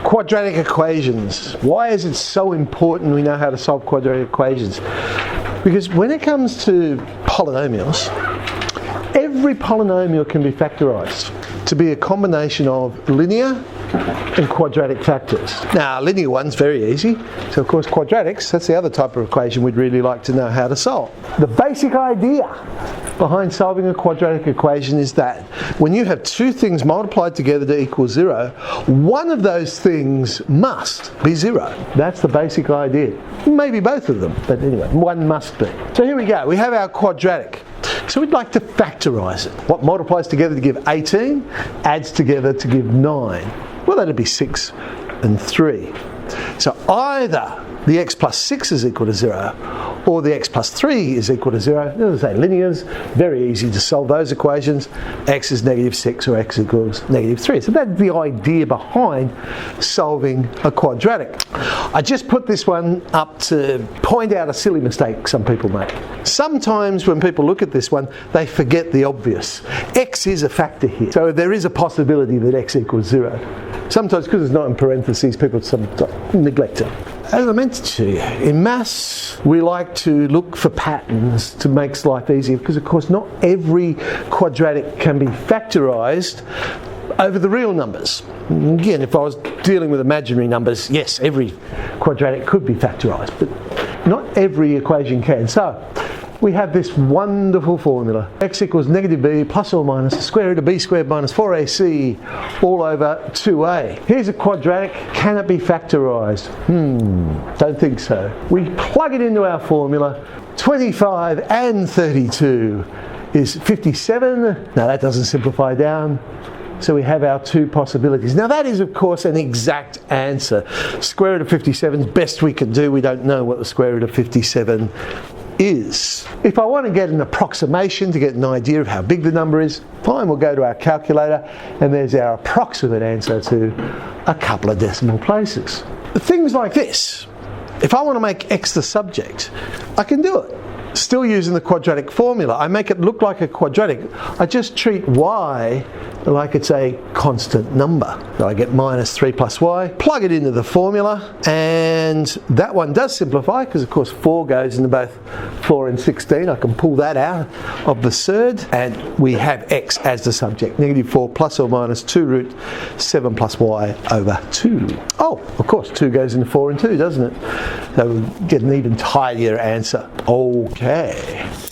Quadratic equations. Why is it so important we know how to solve quadratic equations? Because when it comes to polynomials, every polynomial can be factorised to be a combination of linear and quadratic factors. Now, linear one's very easy, so of course quadratics, that's the other type of equation we'd really like to know how to solve. The basic idea behind solving a quadratic equation is that when you have two things multiplied together to equal 0, one of those things must be 0. That's the basic idea. Maybe both of them, but anyway, one must be. So here we go, we have our quadratic. So we'd like to factorise it. What multiplies together to give 18, adds together to give 9. Well, that'd be 6 and 3. So either the x plus 6 is equal to 0, or the x plus 3 is equal to 0. As I say, linears, very easy to solve those equations. X is negative 6 or x equals negative 3. So that's the idea behind solving a quadratic. I just put this one up to point out a silly mistake some people make. Sometimes when people look at this one, they forget the obvious. X is a factor here, so there is a possibility that x equals 0. Sometimes, because it's not in parentheses, people sometimes neglect it. As I mentioned to you, in maths we like to look for patterns to make life easier, because of course not every quadratic can be factorised over the real numbers. Again, if I was dealing with imaginary numbers, yes, every quadratic could be factorised, but not every equation can. So we have this wonderful formula. X equals negative b plus or minus the square root of b squared minus 4ac all over 2a. Here's a quadratic. Can it be factorised? Don't think so. We plug it into our formula. 25 and 32 is 57. Now that doesn't simplify down. So we have our two possibilities. Now that is of course an exact answer. Square root of 57 is best we can do. We don't know what the square root of 57 is. If I want to get an approximation to get an idea of how big the number is, fine, we'll go to our calculator and there's our approximate answer to a couple of decimal places. Things like this, if I want to make x the subject, I can do it. Still using the quadratic formula. I make it look like a quadratic. I just treat y like it's a constant number. So I get minus 3 plus y, plug it into the formula, and that one does simplify because of course 4 goes into both 4 and 16. I can pull that out of the surd, and we have x as the subject. Negative 4 plus or minus 2 root 7 plus y over 2. Oh, of course 2 goes into 4 and 2, doesn't it? So we get an even tidier answer. Okay.